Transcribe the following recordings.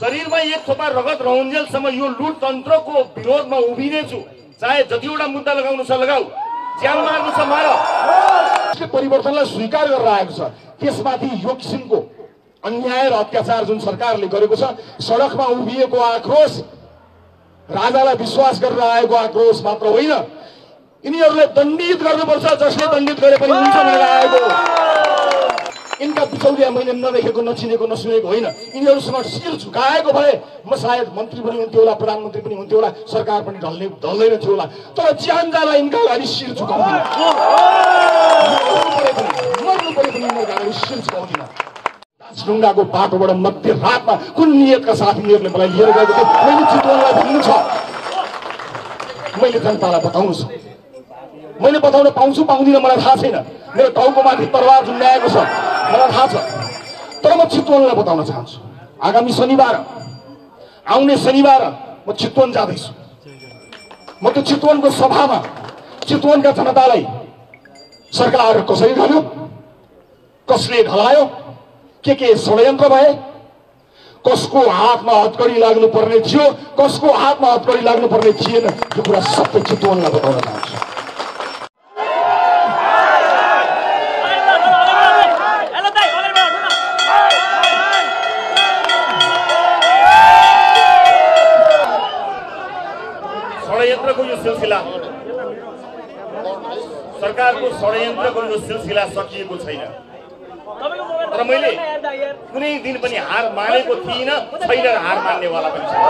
शरीरमा एक थोपा रगत रहन्जेलसम्म यो लुट तन्त्रको विरोधमा उभिनेछु। चाहे जतिवटा मुद्दा लगाउनु छ लगाऊ, ज्यान मार्नु छ मार। परिवर्तनलाई स्वीकार गरेर आएको छ, त्यसमाथि यो किसिमको अन्याय र अत्याचार जुन सरकारले गरेको छ, सडकमा उभिएको आक्रोश राजालाई विश्वास गरेर आएको आक्रोश मात्र होइन, यिनीहरूले दण्डित गर्नुपर्छ। जसले दण्डित गरे पनि हुन्छ भनेर आएको। यिनका बिचौलिया मैले नदेखेको, नचिनेको, नसुनेको होइन। यिनीहरूसँग शिर झुकाएको भए म सायद मन्त्री पनि हुन्थ्यो होला, प्रधानमन्त्री पनि हुन्थ्यो होला, सरकार पनि ढल्दैन थियो होला। तर ज्यान जाला यिनका अगाडि शिर झुकाउँदिन, मर्नु परे पनि यिनीहरूका अगाडि शिर झुकाउँदिन। ढुङ्गाको बाटोबाट मध्यरातमा कुन नियतका साथ यिनीहरूले मलाई लिएर गएको थियो, मैले चितवनलाई भन्नु छ, मैले जनतालाई बताउनु छ। मैले बताउन पाउँछु पाउँदिनँ मलाई थाहा छैन। मेरो टाउको माथि तरवार झुन्डाएको छ मलाई थाहा छ। तर म चितवनलाई बताउन चाहन्छु, आगामी शनिबार, आउने शनिबार म चितवन जाँदैछु। म त्यो चितवनको सभामा चितवनका जनतालाई सरकार कसरी ढल्यो, कसले ढलायो, के षड्यन्त्र भए, कसको हातमा हतकडी लाग्नु पर्ने थियो, कसको हातमा हतकडी लाग्नु पर्ने थिएन, यो कुरा सबै चितवनलाई बताउन चाहन्छु। षड्यन्त्रको यो सिलसिला, सरकारको षड्यन्त्रको यो सिलसिला सकिएको छैन। तर मैले कुनै दिन पनि हार मानेको थिइनँ, छैन, हार मान्नेवाला पनि छैन।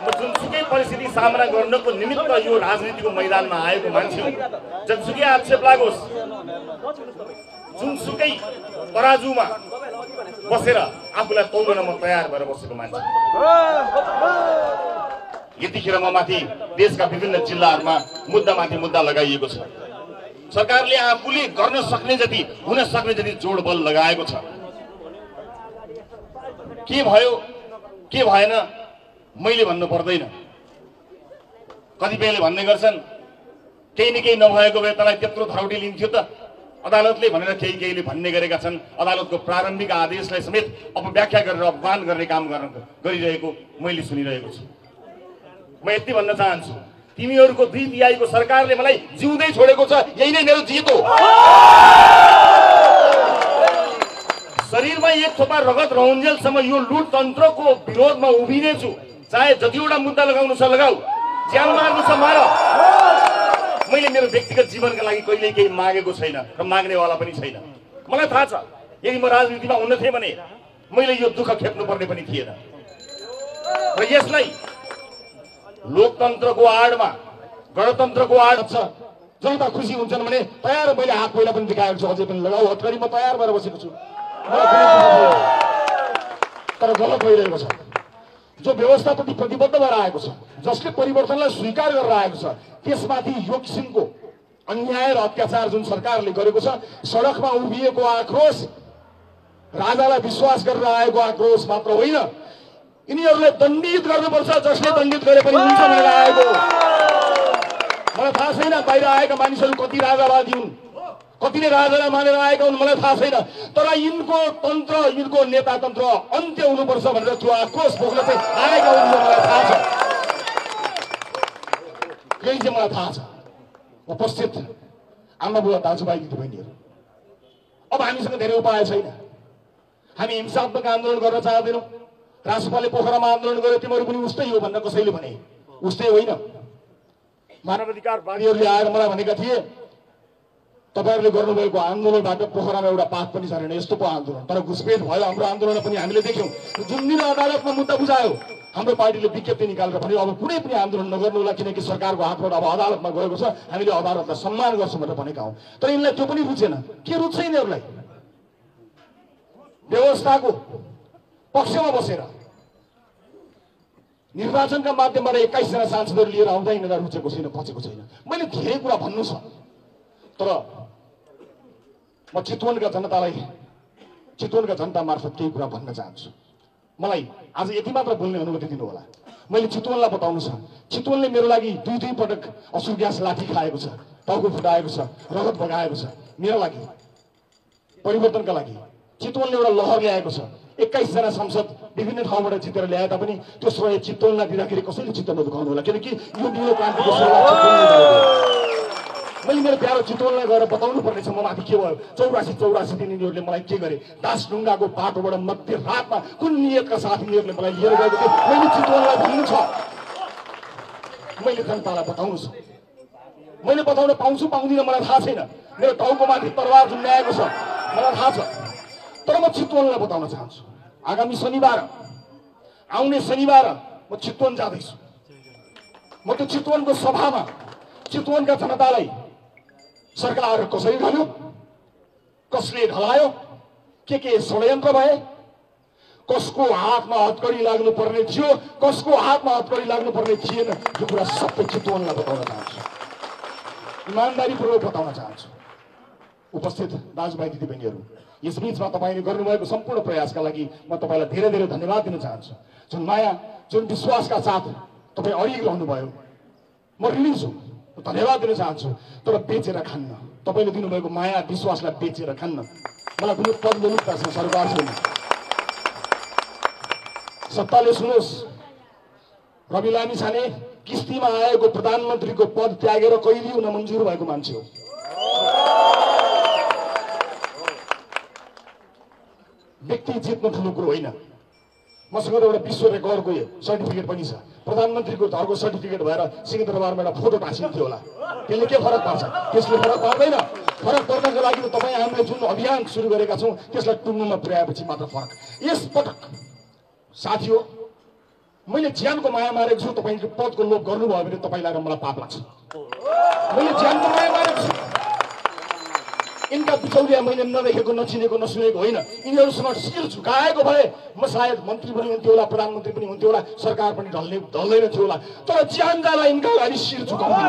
म जुनसुकै परिस्थिति सामना गर्नको निमित्त यो राजनीतिको मैदानमा आएको मान्छे हो। जुनसुकै आक्षेप लागोस्, जुनसुकै तराजुमा बसेर आफूलाई तौलन म तयार भएर बसेको मान्छे। यतिखेर म माथि देशका विभिन्न जिल्लाहरूमा मुद्दामाथि मुद्दा लगाइएको छ। सरकारले आफूले गर्न सक्ने जति, हुन सक्ने जति जोड बल लगाएको छ। के भयो के भएन मैले भन्नु पर्दैन। कतिपयले भन्ने गर्छन् केही न केही नभएको भए तँलाई त्यत्रो धरौटी लिन्थ्यो त अदालतले भनेर केहीले भन्ने गरेका छन्। अदालतको प्रारम्भिक आदेशलाई समेत अपव्याख्या गरेर अपमान गर्ने काम गरिरहेको मैले सुनिरहेको छु। म यति भन्न चाहन्छु, तिमीहरूको 2/3 सरकारले मलाई जिउँदै छोडेको छ, यही नै मेरो जित हो। शरीरमा एक थोपा रगत रहन्जेलसम्म यो लुट तन्त्रको विरोधमा उभिनेछु। चाहे जतिवटा मुद्दा लगाउनु छ लगाऊ, ज्यान मार्नु छ मार। मैले मेरो व्यक्तिगत जीवनका लागि कहिल्यै केही मागेको छैन र माग्नेवाला पनि छैन। मलाई थाहा छ, यदि म राजनीतिमा हुन थिएँ भने मैले यो दुःख खेप्नु पर्ने पनि थिएन। र यसलाई लोकतन्त्रको आडमा, गणतन्त्रको आड छ। जनता खुसी हुन्छन् भने तयार, मैले हात पहिला पनि देखाएको छु, अझै पनि लगाऊ हतकडी, म तयार भएर बसेको छु। तर गलत भइरहेको छ। जो व्यवस्थाप्रति प्रतिबद्ध भएर आएको छ, जसले परिवर्तनलाई स्वीकार गरेर आएको छ, त्यसमाथि यो किसिमको अन्याय र अत्याचार जुन सरकारले गरेको छ, सडकमा उभिएको आक्रोश राजालाई विश्वास गरेर आएको आक्रोश मात्र होइन, यिनीहरूले दण्डित गर्नुपर्छ। जसले दण्डित गरे पनि हुन्छ भनेर आएको। मलाई थाहा छैन बाहिर आएका मानिसहरू कति राजावादी हुन्, कतिले राजालाई मानेर आएका हुन्, मलाई थाहा छैन। तर यिनको तन्त्र, यिनको नेता तन्त्र अन्त्य हुनुपर्छ भनेर त्यो आक्रोश बोक्न चाहिँ आएका हुन्, मलाई थाहा छ। यही चाहिँ मलाई थाहा छ। उपस्थित आमा बुवा दाजुभाइ दिदीबहिनीहरू, अब हामीसँग धेरै उपाय छैन। हामी हिंसात्मक आन्दोलन गर्न चाहँदैनौँ। राष्ट्रपालले पोखरामा आन्दोलन गर्यो, तिमीहरू पनि उस्तै हो भनेर कसैले भने, उस्तै होइन। मानवाधिकारवादीहरूले आएर मलाई भनेका थिए, तपाईँहरूले गर्नुभएको आन्दोलनबाट पोखरामा एउटा पात पनि छैन, यस्तो पो आन्दोलन। तर घुसपेट भयो हाम्रो आन्दोलन पनि हामीले देख्यौँ। जुन दिन अदालतमा मुद्दा बुझायो, हाम्रो पार्टीले विज्ञप्ति निकालेर भन्यो अब कुनै पनि आन्दोलन नगर्नु होला, किनकि सरकारको हातबाट अब अदालतमा गएको छ, हामीले अदालतलाई सम्मान गर्छौँ भनेर भनेका हौँ। तर यिनलाई त्यो पनि रुचेन। के रुच्छ यिनीहरूलाई? व्यवस्थाको पक्षमा बसेर निर्वाचनका माध्यमबाट 21 जना सांसदहरू लिएर आउँदा यिनीहरूलाई रुचेको छैन, पचेको छैन। मैले धेरै कुरा भन्नु छ, तर म चितवनका जनतालाई, चितवनका जनता मार्फत केही कुरा भन्न चाहन्छु। मलाई आज यति मात्र बोल्ने अनुमति दिनु होला। मैले चितवनलाई बताउनु छ, चितवनले मेरो लागि 2 पटक असुर ग्यास लाठी खाएको छ, टाउको फुटाएको छ, रगत बगाएको छ। मेरो लागि, परिवर्तनका लागि चितवनले एउटा लहर ल्याएको छ। 21 जना सांसद विभिन्न ठाउँबाट जितेर ल्याए तापनि त्यो श्रेय चितवनलाई दिँदाखेरि कसैले चित्त नदुखाउनु होला, किनकि यो नीलो क्रान्तिको सुरुवात चितवनले गरेको हो। मैले मेरो प्यारो चितवनलाई गएर बताउनु पर्नेछ म माथि के भयो। 84 दिन यिनीहरूले मलाई के गरे, दासढुङ्गाको बाटोबाट मध्यरातमा कुन नियतका साथ यिनीहरूले मलाई लिएर गएको थियो, मैले चितवनलाई भन्नु छ, मैले जनतालाई बताउनु छ। मैले बताउन पाउँछु पाउँदिनँ मलाई थाहा छैन, मेरो टाउको माथि तरवार झुन्ड्याएको छ मलाई थाहा छ, तर म चितवनलाई बताउन चाहन्छु। आगामी शनिबार, आउने शनिबार म चितवन जाँदैछु। म त्यो चितवनको सभामा चितवनका जनतालाई सरकार कसरी ढल्यो, कसले ढलायो, के षड्यन्त्र भए, कसको हातमा हतकडी लाग्नुपर्ने थियो, कसको हातमा हतकडी लाग्नुपर्ने थिएन, यो कुरा सबै चितवनलाई बताउन चाहन्छु, इमानदारीपूर्वक बताउन चाहन्छु। उपस्थित दाजुभाइ दिदीबहिनीहरू, यसबीचमा तपाईँले गर्नुभएको सम्पूर्ण प्रयासका लागि म तपाईँलाई धेरै धेरै धन्यवाद दिन चाहन्छु। जुन माया, जुन विश्वासका साथ तपाईँ अडिग रहनुभयो, म ऋणी छु, धन्यवाद दिन चाहन्छु। तर बेचेर खान्न, तपाईँले दिनुभएको माया विश्वासलाई बेचेर खान्न। मलाई कुनै पद निमित्त छ, सरकार छैन, सत्ताले सुनोस्। रवि लामिछाने किस्तीमा आएको प्रधानमन्त्रीको पद त्यागेर कहिले हुन मन्जुर भएको मान्छे हो। व्यक्ति जित्नु ठुलो कुरो होइन। मसँग त एउटा विश्व रेकर्डको सर्टिफिकेट पनि छ। प्रधानमन्त्रीको घरको सर्टिफिकेट भएर सिंहदरबारमा एउटा फोटो टाँसिन्थ्यो होला, त्यसले के फरक पर्छ? त्यसले फरक पर्दैन। फरक पर्नको लागि त तपाईँ हामीले जुन अभियान सुरु गरेका छौँ त्यसलाई टुङ्गोमा पुर्याएपछि मात्र फरक। यसपटक साथी हो, मैले ज्यानको माया मारेको छु, तपाईँले पदको लोभ गर्नुभयो भने तपाईँलाई र मलाई पाप लाग्छ। मैले ज्यानको माया मारेको छु, यिनका बिचौलिया मैले नदेखेको, नचिनेको, नसुनेको होइन। यिनीहरूसँग शिर झुकाएको भए म सायद मन्त्री पनि हुन्थ्यो होला, प्रधानमन्त्री पनि हुन्थ्यो होला, सरकार पनि ढल्दैन थियो होला, तर ज्यान जाला यिनका अगाडि शिर झुकाउँदिन,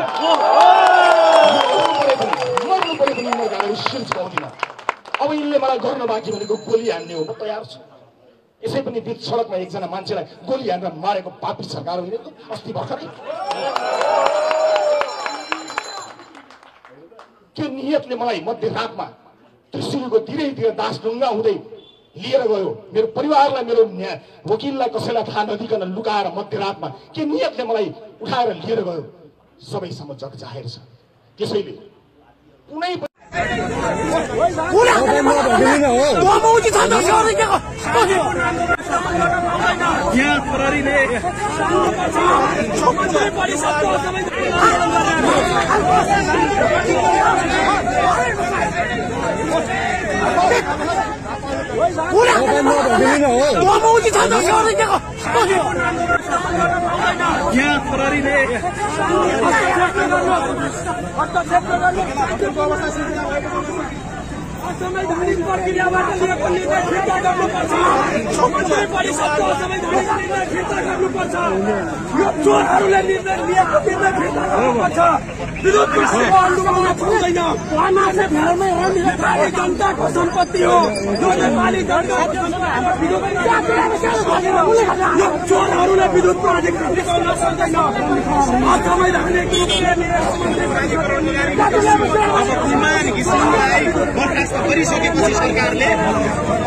मर्नु परे पनि यिनीहरूका अगाडि शिर झुकाउँदिन। अब यिनले मलाई गर्न बाँकी भनेको गोली हान्ने हो, म तयार छु। यसै पनि बिच सडकमा एकजना मान्छेलाई गोली हानेर मारेको पापी सरकार होइन अस्ति भर्खरै। त्यो नियतले मलाई मध्यरातमा त्रिशुलीको धीरै दासढुङ्गा हुँदै लिएर गयो। मेरो परिवारलाई, मेरो वकिललाई कसैलाई थाहा नदिकन लुकाएर मध्यरातमा के नियतले मलाई उठाएर लिएर गयो, सबैसम्म जग जाहेर छ। त्यसैले कुनै संवैधानिक प्रक्रियाबाट लिएको निर्णय फिर्ता गर्नुपर्छ। मन्त्री परिषदको संवैधानिक निर्णय फिर्ता गर्नुपर्छ। यो चोरहरूले निर्णय लिएको निर्णय फिर्ता गर्नुपर्छ। विरोध पक्षको आन्दोलन छुँदैन। नेपाली जनताको सम्पत्ति हो। यो नेपाली जनताको यो चोरहरूले विद्युत प्राधिकरण टिकाउन सक्दैन। असंवैधानिक बर्खास्त गरिसकेपछि सरकारले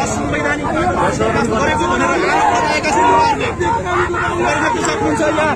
असंवैधानिक गरेको भनेर आरोप लगाएका छन्। उहाँहरूले गर्न सक्नुहुन्छ या